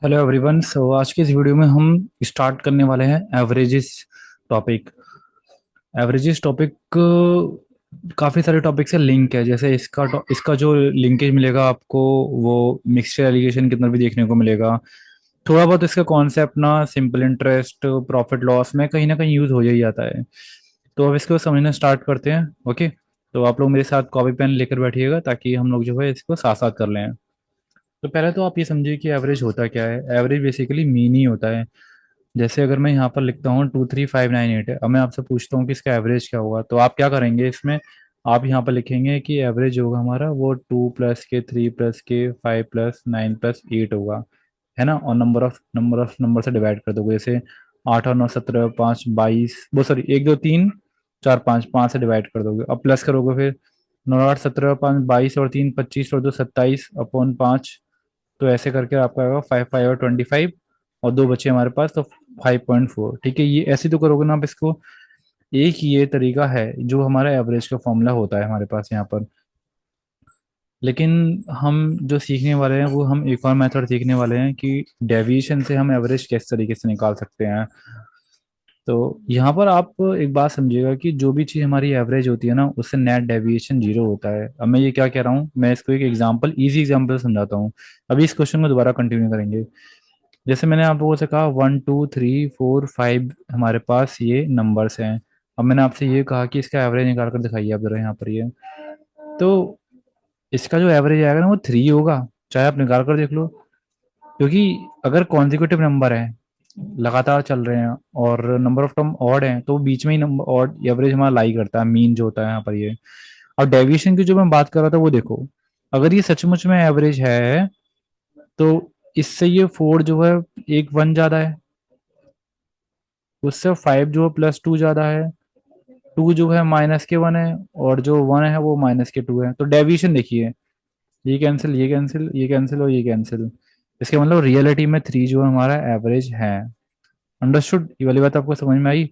Hello everyone. सो आज के इस वीडियो में हम स्टार्ट करने वाले हैं एवरेजेस टॉपिक। एवरेजेस टॉपिक काफ़ी सारे टॉपिक से लिंक है। जैसे इसका जो लिंकेज मिलेगा आपको, वो मिक्सचर एलिगेशन के अंदर भी देखने को मिलेगा। थोड़ा बहुत इसका कॉन्सेप्ट ना सिंपल इंटरेस्ट प्रॉफिट लॉस में कहीं ना कहीं यूज़ हो ही जाता है। तो अब इसको समझना स्टार्ट करते हैं। ओके, तो आप लोग मेरे साथ कॉपी पेन लेकर बैठिएगा ताकि हम लोग जो है इसको साथ साथ कर लें। तो पहले तो आप ये समझिए कि एवरेज होता क्या है। एवरेज बेसिकली मीन ही होता है। जैसे अगर मैं यहाँ पर लिखता हूँ 23598 है, अब मैं आपसे पूछता हूँ कि इसका एवरेज क्या होगा, तो आप क्या करेंगे इसमें। आप यहाँ पर लिखेंगे कि एवरेज होगा हमारा वो 2 + के 3 + के 5 + 9 + 8 होगा, है ना। और नंबर से डिवाइड कर दोगे। जैसे 8 और 9 17 5 22, वो सॉरी 1 2 3 4 5, 5 से डिवाइड कर दोगे। अब प्लस करोगे फिर 9 8 17 5 22 और 3 25 और 2 27 अपॉन 5। तो ऐसे करके आपका आएगा 5 5 और 25, और दो बचे हमारे पास तो 5.4। ठीक है, ये ऐसे तो करोगे ना आप इसको। एक ये तरीका है जो हमारा एवरेज का फॉर्मूला होता है हमारे पास यहाँ पर। लेकिन हम जो सीखने वाले हैं वो हम एक और मेथड सीखने वाले हैं कि डेविएशन से हम एवरेज किस तरीके से निकाल सकते हैं। तो यहाँ पर आप एक बात समझिएगा कि जो भी चीज़ हमारी एवरेज होती है ना, उससे नेट डेविएशन जीरो होता है। अब मैं ये क्या कह रहा हूँ, मैं इसको एक एग्जांपल इजी एग्जांपल समझाता हूँ। अभी इस क्वेश्चन को दोबारा कंटिन्यू करेंगे। जैसे मैंने आप लोगों से कहा 1 2 3 4 5 हमारे पास ये नंबर्स हैं। अब मैंने आपसे ये कहा कि इसका एवरेज निकाल कर दिखाइए आप जरा यहाँ पर ये। तो इसका जो एवरेज आएगा ना वो 3 होगा, चाहे आप निकाल कर देख लो। क्योंकि अगर कॉन्जिक्यूटिव नंबर है, लगातार चल रहे हैं और नंबर ऑफ टर्म ऑड है, तो बीच में ही नंबर ऑड एवरेज हमारा लाई करता है, मीन जो होता है यहाँ पर ये। और डेविएशन की जो मैं बात कर रहा था वो देखो, अगर ये सचमुच में एवरेज है तो इससे ये 4 जो है एक 1 ज्यादा है, उससे 5 जो है +2 ज्यादा है, 2 जो है -के 1 है, और जो 1 है वो -के 2 है। तो डेविएशन देखिए, ये कैंसिल ये कैंसिल ये कैंसिल और ये कैंसिल। इसके मतलब रियलिटी में 3 जो है हमारा एवरेज है। अंडरस्टूड, ये वाली बात आपको समझ में आई।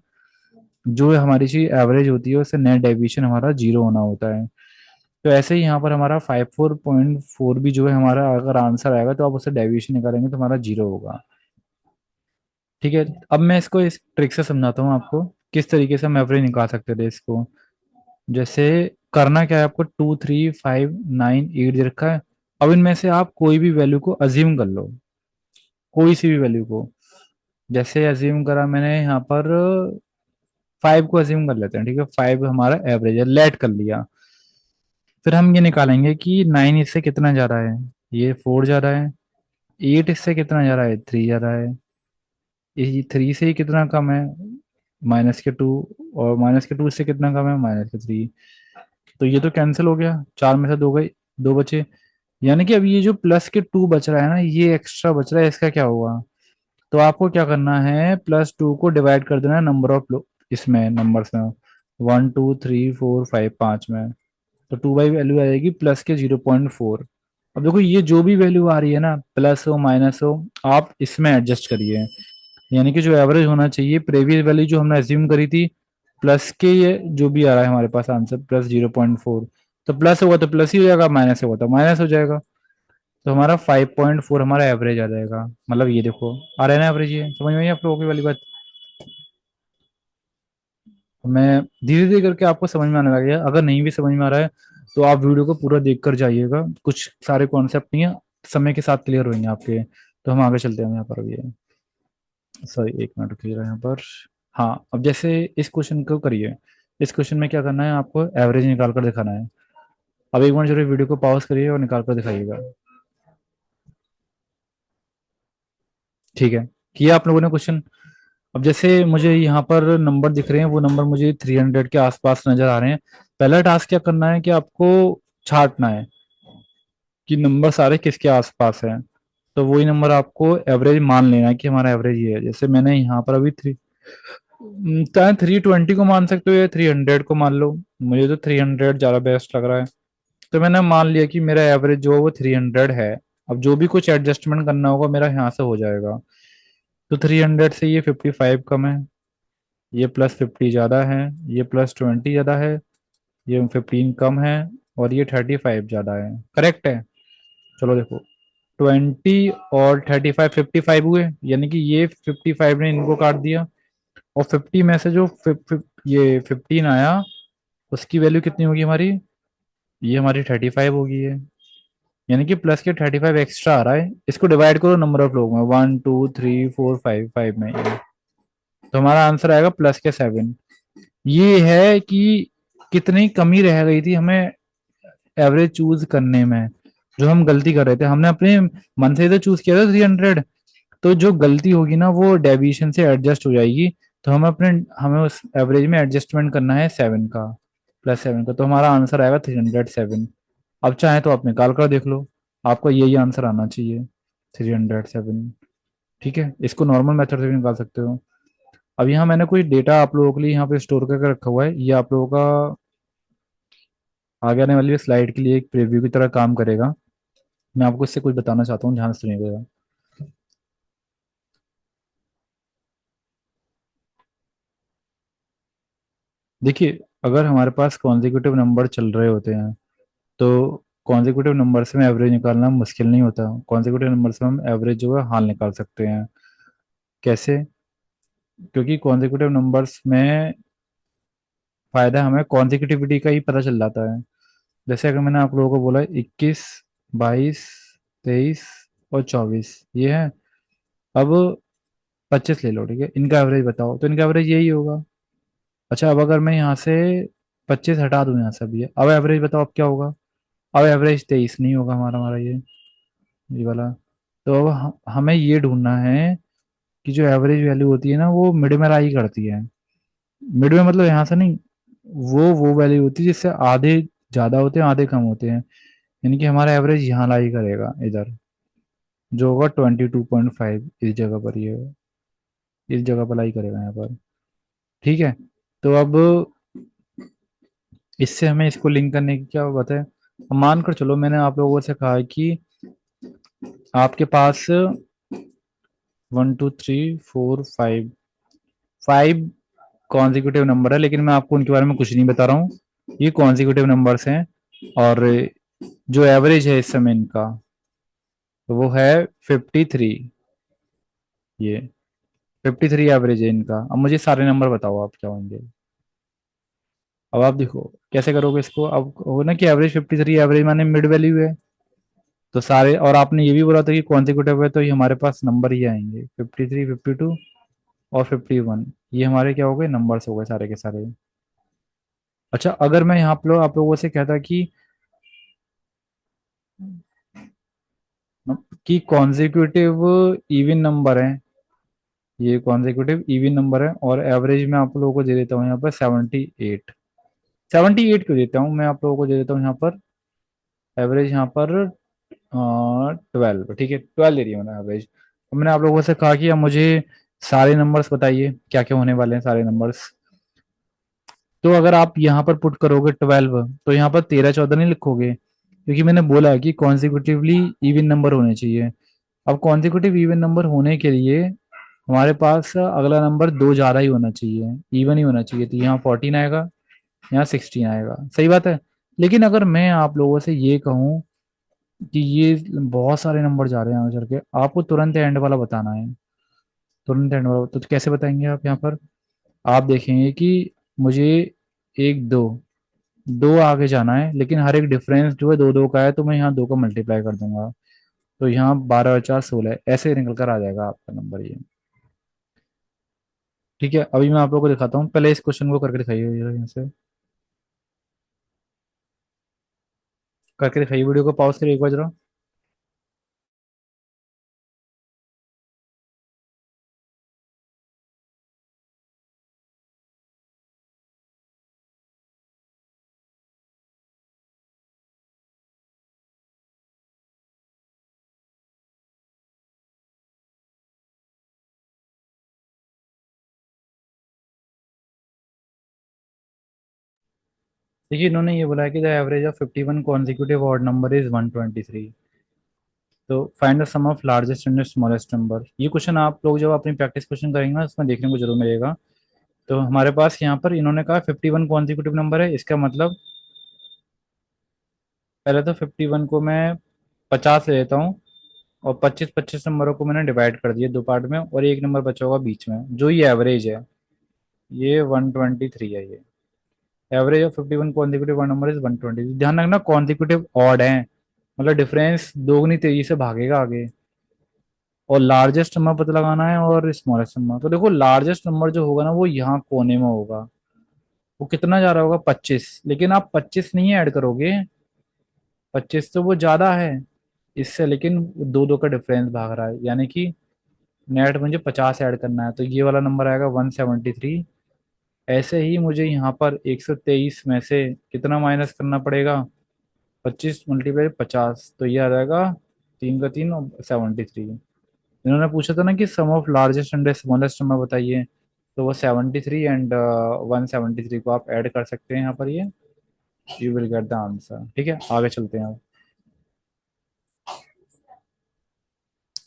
जो हमारी चीज एवरेज होती है उससे नेट डेविएशन हमारा जीरो होना होता है। तो ऐसे ही यहाँ पर हमारा 54.4 भी जो है हमारा अगर आंसर आएगा तो आप उससे डेविएशन निकालेंगे तो हमारा जीरो होगा। ठीक है, अब मैं इसको इस ट्रिक से समझाता हूँ आपको किस तरीके से हम एवरेज निकाल सकते थे इसको। जैसे करना क्या है आपको, 2 3 5 9 8 दे रखा है। अब इनमें से आप कोई भी वैल्यू को अज्यूम कर लो, कोई सी भी वैल्यू को। जैसे अज्यूम करा मैंने यहाँ पर 5 को अज्यूम कर लेते हैं। ठीक है, 5 हमारा एवरेज है, लेट कर लिया। फिर हम ये निकालेंगे कि 9 इससे कितना ज्यादा है, ये 4 ज्यादा है। 8 इससे कितना ज्यादा है, 3 ज्यादा है। ये 3 से ही कितना कम है, -के 2। और -के 2 इससे कितना कम है, -के 3। तो ये तो कैंसिल हो गया, 4 में से 2 गए, 2 बचे। यानी कि अब ये जो +के 2 बच रहा है ना, ये एक्स्ट्रा बच रहा है, इसका क्या होगा। तो आपको क्या करना है, +2 को डिवाइड कर देना है नंबर ऑफ इसमें नंबर्स में, 1 2 3 4 5 5 में। तो 2 बाई वैल्यू आ जाएगी +के 0.4। अब देखो ये जो भी वैल्यू आ रही है ना, प्लस हो माइनस हो, आप इसमें एडजस्ट करिए। यानी कि जो एवरेज होना चाहिए, प्रीवियस वैल्यू जो हमने अज्यूम करी थी, प्लस के ये जो भी आ रहा है हमारे पास आंसर +0.4। तो प्लस होगा तो प्लस ही हो जाएगा, माइनस होगा तो माइनस हो जाएगा। तो हमारा 5.4 हमारा एवरेज आ जाएगा। मतलब ये देखो आ रहा है ना एवरेज, ये समझ में आई आप लोगों की वाली बात। मैं धीरे धीरे करके आपको समझ में आने लगा है। अगर नहीं भी समझ में आ रहा है तो आप वीडियो को पूरा देख कर जाइएगा, कुछ सारे कॉन्सेप्ट नहीं है, समय के साथ क्लियर होंगे आपके। तो हम आगे चलते हैं यहाँ पर अभी। सॉरी, एक मिनट रुकिए यहाँ पर। हाँ, अब जैसे इस क्वेश्चन को करिए। इस क्वेश्चन में क्या करना है, आपको एवरेज निकाल कर दिखाना है। अब एक मिनट जरूर वीडियो को पॉज करिए और निकाल कर दिखाइएगा। ठीक है, किया आप लोगों ने क्वेश्चन। अब जैसे मुझे यहाँ पर नंबर दिख रहे हैं, वो नंबर मुझे 300 के आसपास नजर आ रहे हैं। पहला टास्क क्या करना है कि आपको छांटना है कि नंबर सारे किसके आसपास हैं। तो वही नंबर आपको एवरेज मान लेना है कि हमारा एवरेज ये है। जैसे मैंने यहाँ पर अभी चाहे 320 को मान सकते हो या 300 को मान लो। मुझे तो 300 ज़्यादा बेस्ट लग रहा है। तो मैंने मान लिया कि मेरा एवरेज जो है वो 300 है। अब जो भी कुछ एडजस्टमेंट करना होगा मेरा यहाँ से हो जाएगा। तो 300 से ये 55 कम है, ये +50 ज़्यादा है, ये +20 ज़्यादा है, ये 15 कम है, और ये 35 ज़्यादा है। करेक्ट है। चलो देखो, 20 और 35, 55 हुए, यानी कि ये 55 ने इनको काट दिया। और 50 में से जो ये 15 आया, उसकी वैल्यू कितनी होगी हमारी? ये हमारी 35 होगी ये। यानी कि प्लस के 35 एक्स्ट्रा आ रहा है। इसको डिवाइड करो नंबर ऑफ लोग में, 1 2 3 4 5, 5 में ये। तो हमारा आंसर आएगा प्लस के 7। ये है कि कितनी कमी रह गई थी हमें एवरेज चूज करने में। जो हम गलती कर रहे थे, हमने अपने मन से तो चूज किया था 300। तो जो गलती होगी ना वो डेविएशन से एडजस्ट हो जाएगी। तो हमें उस एवरेज में एडजस्टमेंट करना है 7 का, +7 का। तो हमारा आंसर आएगा 307। अब चाहे तो आप निकाल कर देख लो, आपका यही आंसर आना चाहिए, 307। ठीक है, इसको नॉर्मल मेथड से भी निकाल सकते हो। अब यहाँ मैंने कोई डेटा आप लोगों के लिए यहाँ पे स्टोर करके रखा हुआ है। ये आप लोगों का आगे आने वाली स्लाइड के लिए एक प्रीव्यू की तरह काम करेगा। मैं आपको इससे कुछ बताना चाहता हूँ, ध्यान से सुनिएगा। देखिए, अगर हमारे पास कॉन्जिक्यूटिव नंबर चल रहे होते हैं तो कॉन्जिक्यूटिव नंबर से में एवरेज निकालना मुश्किल नहीं होता। कॉन्जिक्यूटिव नंबर से हम एवरेज जो है हाल निकाल सकते हैं। कैसे? क्योंकि कॉन्जिक्यूटिव नंबर्स में फायदा हमें कॉन्जिक्यूटिविटी का ही पता चल जाता है। जैसे अगर मैंने आप लोगों को बोला 21, 22, 23 और 24 ये है। अब 25 ले लो, ठीक है, इनका एवरेज बताओ, तो इनका एवरेज यही होगा। अच्छा, अब अगर मैं यहाँ से 25 हटा दूं यहाँ से, अब ये अब एवरेज बताओ अब क्या होगा? अब एवरेज 23 नहीं होगा हमारा हमारा ये वाला। तो अब हमें ये ढूंढना है कि जो एवरेज वैल्यू होती है ना वो मिड में लाई करती है। मिड में मतलब यहाँ से नहीं, वो वैल्यू होती है जिससे आधे ज्यादा होते हैं आधे कम होते हैं। यानी कि हमारा एवरेज यहाँ लाई करेगा इधर, जो होगा 22.5, इस जगह पर ये, इस जगह पर लाई करेगा यहाँ पर। ठीक है, तो अब इससे हमें इसको लिंक करने की क्या बात है? अब मान कर चलो मैंने आप लोगों से कहा कि आपके पास 1 2 3 4 5, 5 कॉन्जिक्यूटिव नंबर है, लेकिन मैं आपको उनके बारे में कुछ नहीं बता रहा हूँ। ये कॉन्जिक्यूटिव नंबर्स हैं। और जो एवरेज है इस समय इनका, तो वो है 53। ये 53 एवरेज है इनका। अब मुझे सारे नंबर बताओ आप क्या होंगे। अब आप देखो कैसे करोगे इसको। अब हो ना कि एवरेज 53, एवरेज माने मिड वैल्यू है। तो सारे, और आपने ये भी बोला था कि कॉन्जिक्यूटिव है, तो ये हमारे पास नंबर ही आएंगे 53, 52 और 51। ये हमारे क्या हो गए, नंबर्स हो गए सारे के सारे। अच्छा, अगर मैं यहाँ पे आप लोगों से कहता कि कॉन्जिक्यूटिव इवन नंबर है, ये कॉन्जिक्यूटिव इवन नंबर है, और एवरेज मैं आप लोगों को दे देता हूँ यहाँ पर 78। 78 क्यों देता हूँ मैं आप लोगों को दे देता हूँ यहाँ पर एवरेज, यहाँ पर 12, ठीक है, 12 दे रही है मैंने एवरेज। तो मैंने आप लोगों से कहा कि अब मुझे सारे नंबर्स बताइए क्या क्या होने वाले हैं सारे नंबर्स। तो अगर आप यहाँ पर पुट करोगे 12, तो यहाँ पर 13 14 नहीं लिखोगे, क्योंकि मैंने बोला है कि कॉन्जिक्यूटिवली इवन नंबर होने चाहिए। अब कॉन्जिक्यूटिव इवन नंबर होने के लिए हमारे पास अगला नंबर दो ज्यादा ही होना चाहिए, इवन ही होना चाहिए। तो यहाँ 14 आएगा, यहाँ 16 आएगा, सही बात है। लेकिन अगर मैं आप लोगों से ये कहूँ कि ये बहुत सारे नंबर जा रहे हैं आगे चल के, आपको तुरंत एंड वाला बताना है, तुरंत एंड वाला, तो कैसे बताएंगे आप? यहाँ पर आप देखेंगे कि मुझे एक दो दो आगे जाना है, लेकिन हर एक डिफरेंस जो है दो दो का है, तो मैं यहाँ दो का मल्टीप्लाई कर दूंगा। तो यहाँ 12 और 4 16, ऐसे निकल कर आ जाएगा आपका नंबर ये। ठीक है, अभी मैं आप लोगों को दिखाता हूँ, पहले इस क्वेश्चन को करके दिखाइए जरा यहाँ से, करके दिखाइए, वीडियो को पॉज करिए एक बार जरा। देखिए, इन्होंने ये बोला है कि the average of 51 consecutive odd number is 123। तो find the sum of largest and smallest number. ये क्वेश्चन आप लोग जब अपनी प्रैक्टिस क्वेश्चन करेंगे ना, उसमें देखने को जरूर मिलेगा। तो हमारे पास यहाँ पर इन्होंने कहा 51 कॉन्जिक्यूटिव नंबर है, इसका मतलब पहले तो 51 को मैं 50 ले लेता हूँ, और 25-25 नंबरों को मैंने डिवाइड कर दिया दो पार्ट में, और एक नंबर बचा होगा बीच में जो ये एवरेज है। ये 123 है ये। Average of 51 consecutive one number is 120। ध्यान रखना कॉन्जिक्यूटिव ऑड है, मतलब डिफरेंस दोगुनी तेजी से भागेगा आगे। और लार्जेस्ट नंबर पता लगाना है और स्मॉलेस्ट नंबर। तो देखो लार्जेस्ट नंबर जो होगा ना वो यहाँ कोने में होगा। वो कितना जा रहा होगा 25, लेकिन आप 25 नहीं ऐड करोगे, 25 तो वो ज्यादा है इससे, लेकिन दो दो का डिफरेंस भाग रहा है, यानी कि नेट मुझे 50 ऐड करना है, तो ये वाला नंबर आएगा 173। ऐसे ही मुझे यहाँ पर 123 में से कितना माइनस करना पड़ेगा, 25 × 50, तो ये आ जाएगा 3 का 3 और 73। इन्होंने पूछा था ना कि sum of largest and smallest number बताइए, तो वो 73 एंड 173 को आप ऐड कर सकते हैं यहाँ पर, ये you will get the answer. ठीक है, आगे चलते हैं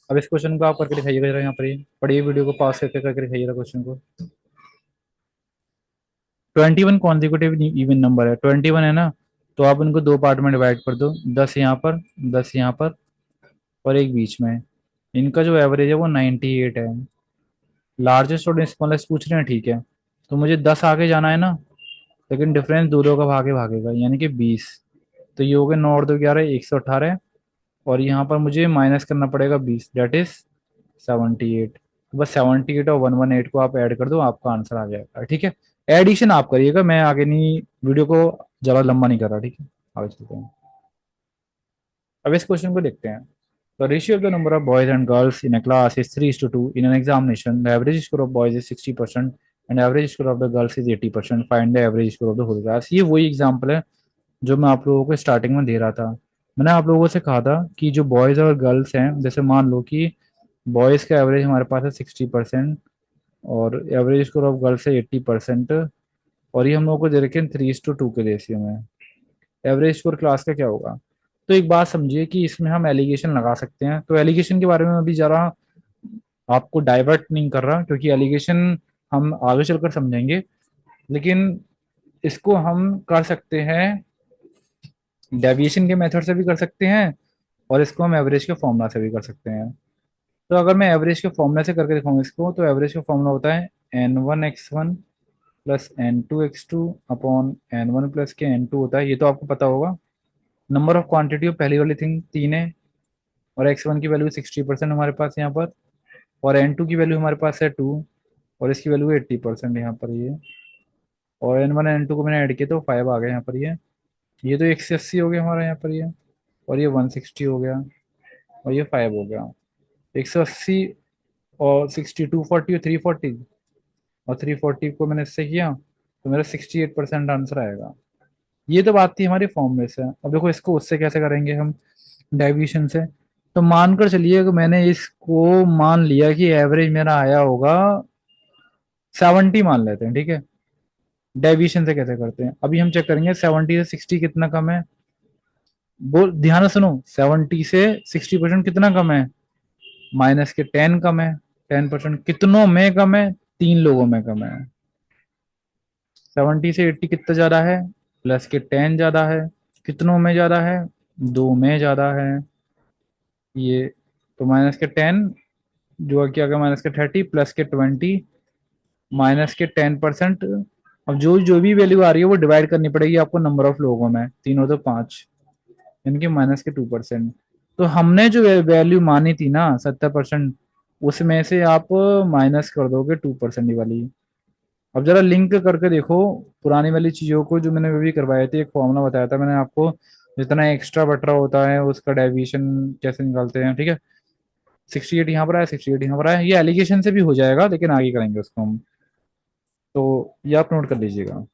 अब इस क्वेश्चन को आप करके दिखाइएगा जरा, यहाँ पर ये पढ़िए, वीडियो को पॉज करके दिखाइएगा क्वेश्चन को। 21 कॉन्जिक्यूटिव इवन नंबर है, 21 है ना, तो आप उनको दो पार्ट में डिवाइड कर दो, 10 यहाँ पर, 10 यहाँ पर, और एक बीच में। इनका जो एवरेज है वो 98 है। लार्जेस्ट और स्मॉलेस्ट पूछ रहे हैं, ठीक है, तो मुझे 10 आगे जाना है ना, लेकिन डिफरेंस दो दो का भागे भागेगा, यानी कि 20। तो ये हो गए 9 और 2 11, 118। और यहाँ पर मुझे माइनस करना पड़ेगा 20, डेट इज 78। तो बस 78 और 118 को आप ऐड कर दो, आपका आंसर आ जाएगा। ठीक है, एडिशन आप करिएगा, मैं आगे नहीं, वीडियो को ज़्यादा लंबा नहीं कर रहा। ठीक है, आगे चलते हैं। अब इस क्वेश्चन को देखते हैं। The ratio of the number of boys and girls in a class is 3:2. In an examination, the average score of boys is 60% and average score of the girls is 80%. Find the average score of the whole class. ये वही example है जो मैं आप लोगों को starting में दे रहा था। मैंने आप लोगों से कहा था कि जो बॉयज़ और गर्ल्स हैं, जैसे मान लो कि बॉयज़ का एवरेज हमारे पास है 60% और एवरेज स्कोर ऑफ गर्ल्स है 80%, और ये हम लोगों को दे रखे हैं 3:2 के रेशियो में। एवरेज स्कोर क्लास का क्या होगा? तो एक बात समझिए कि इसमें हम एलिगेशन लगा सकते हैं, तो एलिगेशन के बारे में अभी जरा आपको डाइवर्ट नहीं कर रहा, क्योंकि एलिगेशन हम आगे चलकर समझेंगे, लेकिन इसको हम कर सकते हैं डेविएशन के मेथड से भी कर सकते हैं, और इसको हम एवरेज के फॉर्मूला से भी कर सकते हैं। तो अगर मैं एवरेज के फॉर्मूला से करके दिखाऊं इसको, तो एवरेज का फॉर्मूला होता है n1 x1 plus n2 x2 upon n1 plus के n2 होता है, ये तो आपको पता होगा। नंबर ऑफ क्वांटिटी ऑफ पहली वाली थिंग 3 है, और x1 की वैल्यू 60% हमारे पास यहाँ पर, और n2 की वैल्यू हमारे पास है 2, और इसकी वैल्यू 80% यहाँ पर ये, और n1 n2 को मैंने ऐड किया तो 5 आ गया यहाँ पर ये तो 180 हो गया हमारा यहाँ पर ये, और ये 160 हो गया, और ये 5 हो गया। 180 और 60, 240 और 340, और 340 को मैंने इससे किया तो मेरा 68% आंसर आएगा। ये तो बात थी हमारी फॉर्मूले से। अब देखो इसको उससे कैसे करेंगे हम, डेविएशन से। तो मानकर चलिए कि मैंने इसको मान लिया कि एवरेज मेरा आया होगा 70, मान लेते हैं, ठीक है। डेविएशन से कैसे करते हैं अभी हम चेक करेंगे, 70 से 60 कितना कम है। बोल ध्यान से सुनो, 70 से 60% कितना कम है, माइनस के 10 कम है। 10% कितनों में कम है, 3 लोगों में कम है। 70 से 80 कितना ज्यादा है, प्लस के 10 ज्यादा है। कितनों में ज्यादा है, 2 में ज्यादा है ये। तो माइनस के 10 जो कि अगर माइनस के 30 प्लस के 20 माइनस के 10%। अब जो जो भी वैल्यू आ रही है वो डिवाइड करनी पड़ेगी आपको नंबर ऑफ लोगों में, तीनों तो 5, यानी माइनस के 2%। तो हमने जो वैल्यू मानी थी ना 70%, उसमें से आप माइनस कर दोगे 2% वाली। अब जरा लिंक करके देखो पुरानी वाली चीजों को जो मैंने अभी करवाए थे, एक फॉर्मूला बताया था मैंने आपको, जितना एक्स्ट्रा बटरा होता है उसका डेविएशन कैसे निकालते हैं, ठीक है। 68 यहाँ पर आया, 68 यहाँ पर आया, ये एलिगेशन से भी हो जाएगा, लेकिन आगे करेंगे उसको हम। तो ये आप नोट कर लीजिएगा।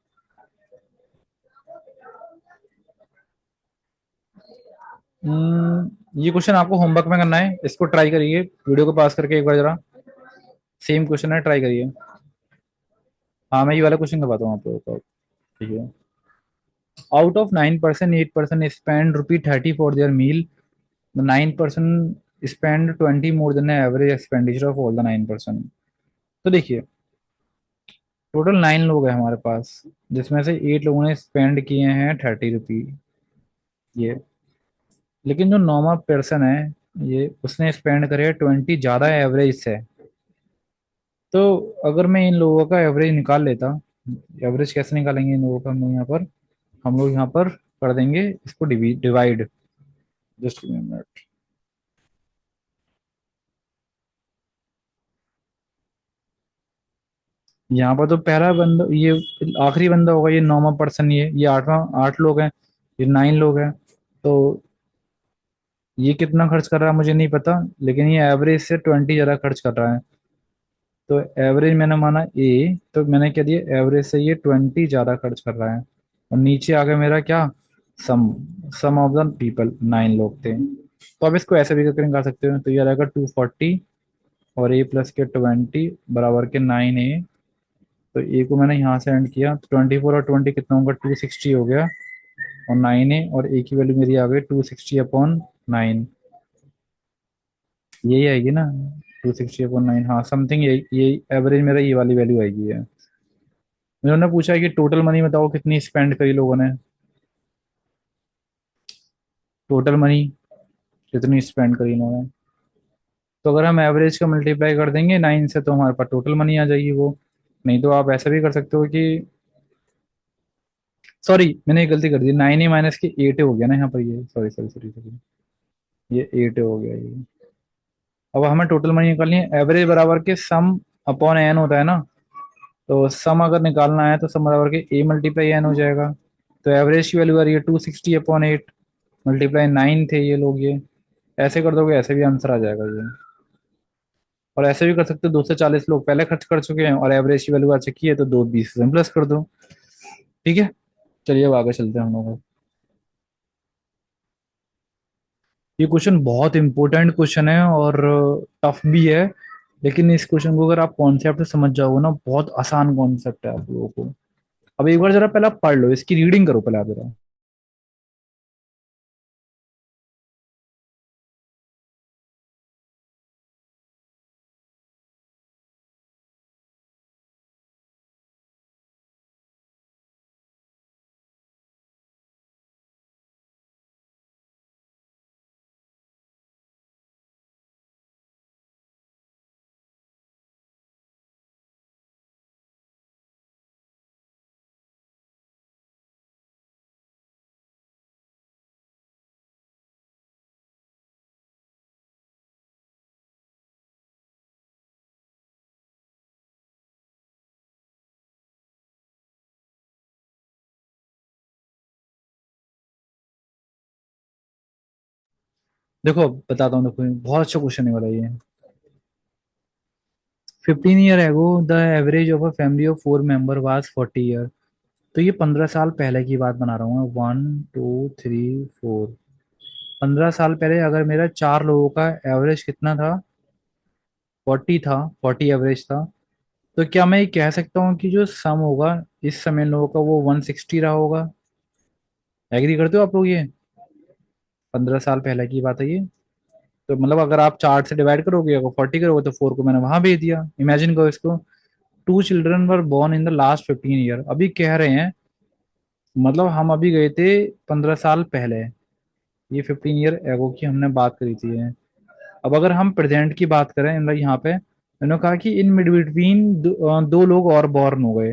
ये क्वेश्चन आपको होमवर्क में करना है, इसको ट्राई करिए वीडियो को पास करके एक बार जरा। सेम क्वेश्चन है, ट्राई करिए। हाँ मैं ये वाला क्वेश्चन करवाता हूँ आप लोगों को, ठीक है। Out of 9%, 8% spend ₹30 for their meal, the 9% spend 20 more than average expenditure of all the 9%। तो देखिए टोटल 9 लोग हैं हमारे पास, जिसमें से 8 लोगों ने स्पेंड किए हैं ₹30 ये। लेकिन जो नॉर्मल पर्सन है ये उसने स्पेंड करे 20 ज्यादा एवरेज से। तो अगर मैं इन लोगों का एवरेज निकाल लेता, एवरेज कैसे निकालेंगे इन लोगों का, हम लोग यहाँ पर कर देंगे इसको डिवाइड। Just minute. यहाँ पर तो पहला बंदा ये आखिरी बंदा होगा, ये 9वां पर्सन, ये 8 लोग हैं, ये 9 लोग हैं। तो ये कितना खर्च कर रहा है मुझे नहीं पता, लेकिन ये एवरेज से 20 ज्यादा खर्च कर रहा है। तो एवरेज मैंने माना ए, तो मैंने क्या दिया, एवरेज से ये 20 ज्यादा खर्च कर रहा है। और नीचे आ गया मेरा क्या, सम सम ऑफ द पीपल, 9 लोग थे। तो अब इसको ऐसे भी करके निकाल सकते हो, तो ये रहेगा 240 और ए प्लस के 20 बराबर के 9 ए। तो ए को मैंने यहाँ से एंड किया, तो 24 और 20 कितना होगा, 260 हो गया। और 9 ए और ए की वैल्यू मेरी आ गई 260/9। यही आएगी ना, 260/9, हाँ समथिंग, यही एवरेज मेरा ये वाली वैल्यू आएगी है। उन्होंने पूछा है कि टोटल मनी बताओ कितनी स्पेंड करी लोगों ने, टोटल मनी कितनी स्पेंड करी इन्होंने। तो अगर हम एवरेज का मल्टीप्लाई कर देंगे 9 से, तो हमारे पास टोटल मनी आ जाएगी वो। नहीं तो आप ऐसा भी कर सकते हो कि, सॉरी मैंने एक गलती कर दी, 9 ए माइनस के 8 हो गया ना यहाँ पर, ये सॉरी सॉरी सॉरी सॉरी, ये 8 हो गया ये। अब हमें टोटल मनी निकालनी है, एवरेज बराबर के सम अपॉन एन होता है ना। तो सम अगर निकालना है तो सम बराबर के ए मल्टीप्लाई एन हो जाएगा। तो एवरेज की वैल्यू आ रही है 260/8, मल्टीप्लाई 9 थे ये लोग ये। ऐसे कर दोगे ऐसे भी आंसर आ जाएगा ये। और ऐसे भी कर सकते हो, 240 लोग पहले खर्च कर चुके हैं और एवरेज की वैल्यू आ चुकी है, तो दो 20 से प्लस कर दो। ठीक है, चलिए अब आगे चलते हैं हम लोग। ये क्वेश्चन बहुत इंपॉर्टेंट क्वेश्चन है और टफ भी है। लेकिन इस क्वेश्चन को अगर आप कॉन्सेप्ट समझ जाओगे ना, बहुत आसान कॉन्सेप्ट है आप लोगों को। अब एक बार जरा पहले आप पढ़ लो, इसकी रीडिंग करो पहले आप जरा। देखो बताता हूँ, देखो बहुत अच्छा क्वेश्चन है वाला ये। 15 year ago the average of a family of 4 member was 40 year. तो ये 15 साल पहले की बात बना रहा हूँ मैं, 1 2 3 4। 15 साल पहले अगर मेरा 4 लोगों का एवरेज कितना था, 40 था, 40 एवरेज था। तो क्या मैं ये कह सकता हूँ कि जो सम होगा इस समय लोगों का वो 160 रहा होगा। एग्री करते हो आप लोग ये? 15 साल पहले की बात है ये। तो मतलब अगर आप 4 से डिवाइड करोगे, अगर 40 करोगे, तो 4 को मैंने वहां भेज दिया, इमेजिन करो इसको। 2 children were born in the last 15 year, अभी कह रहे हैं, मतलब हम अभी गए थे 15 साल पहले। ये 15 ईयर एगो की हमने बात करी थी ये। अब अगर हम प्रेजेंट की बात करें, मतलब यहाँ पे उन्होंने कहा कि इन मिड बिटवीन दो लोग और बॉर्न हो गए।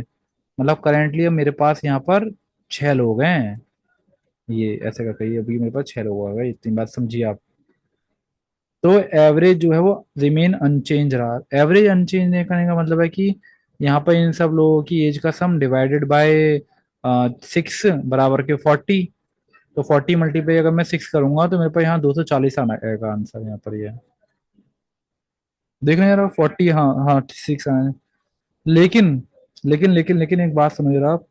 मतलब करेंटली अब मेरे पास यहाँ पर 6 लोग हैं। ये ऐसे करके ये अभी मेरे पास 6 लोग हो गए, इतनी बात समझिए आप। तो एवरेज जो है वो रिमेन अनचेंज रहा। एवरेज अनचेंज करने का मतलब है कि यहाँ पर इन सब लोगों की एज का सम डिवाइडेड बाय 6 बराबर के 40। तो 40 मल्टीप्लाई अगर मैं 6 करूंगा, तो मेरे पास यहाँ 240 आना आएगा आंसर यहाँ पर ये। देख रहे हैं यार, 40, हाँ हाँ 6 आए। लेकिन लेकिन एक बात समझ रहा आप,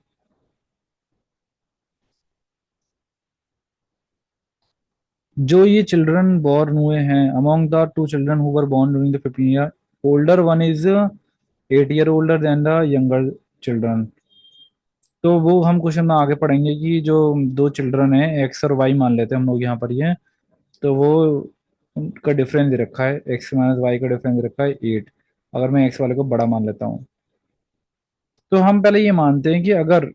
जो ये चिल्ड्रन बॉर्न हुए हैं, among the 2 children who were born during the 15 year, older one is 8 year older than the younger children. तो वो हम क्वेश्चन में आगे पढ़ेंगे कि जो दो चिल्ड्रन है, एक्स और वाई मान लेते हैं हम लोग यहाँ पर ये। तो वो उनका डिफरेंस दे रखा है, एक्स माइनस वाई का डिफरेंस दे रखा है 8। अगर मैं एक्स वाले को बड़ा मान लेता हूँ, तो हम पहले ये मानते हैं कि अगर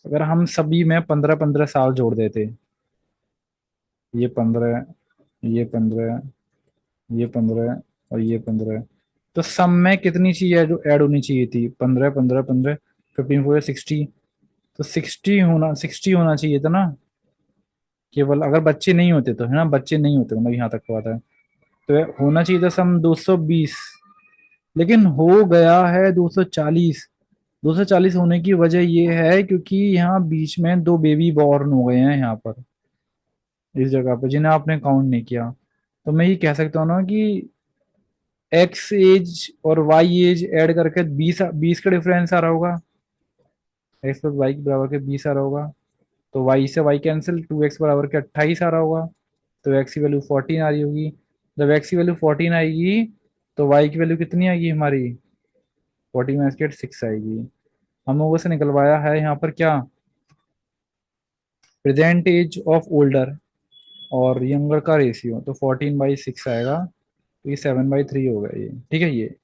अगर हम सभी में 15-15 साल जोड़ देते, ये 15, ये 15, ये 15 और ये 15। तो सम में कितनी चीज है जो ऐड होनी चाहिए थी? 15, 15, 15, 15 4 60। तो 60 होना चाहिए था ना। केवल अगर बच्चे नहीं होते तो, है ना, बच्चे नहीं होते, मतलब यहाँ तक की बात है। तो ये होना चाहिए था सम 220, लेकिन हो गया है 240। 240 होने की वजह ये है क्योंकि यहाँ बीच में दो बेबी बॉर्न हो गए हैं यहाँ पर, इस जगह पर, जिन्हें आपने काउंट नहीं किया। तो मैं ये कह सकता हूँ ना कि एक्स एज और वाई एज ऐड करके 20 20 का डिफरेंस आ रहा होगा। एक्स प्लस वाई के बराबर के 20 आ रहा होगा। तो वाई से वाई कैंसिल, 2x बराबर के 28 आ रहा होगा। तो एक्स की वैल्यू 14 आ रही होगी। जब एक्स की वैल्यू 14 आएगी तो वाई की वैल्यू कितनी आएगी हमारी? 14 माइनस के 6 आएगी। हम लोगों से निकलवाया है यहाँ पर क्या? प्रेजेंट एज ऑफ ओल्डर और यंगर का रेशियो, तो 14/6 आएगा। तो ये 7/3 होगा ये, ठीक है ये।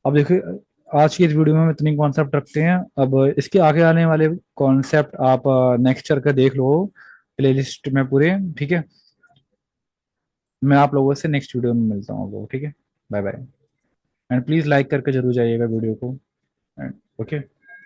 अब देखिए, आज की इस वीडियो में हम इतनी कॉन्सेप्ट रखते हैं। अब इसके आगे आने वाले कॉन्सेप्ट आप नेक्स्ट चल कर देख लो प्लेलिस्ट में पूरे, ठीक है। मैं आप लोगों से नेक्स्ट वीडियो में मिलता हूँ, लोग, ठीक है। Bye bye. And please like करके जरूर जाइएगा वीडियो को। And okay.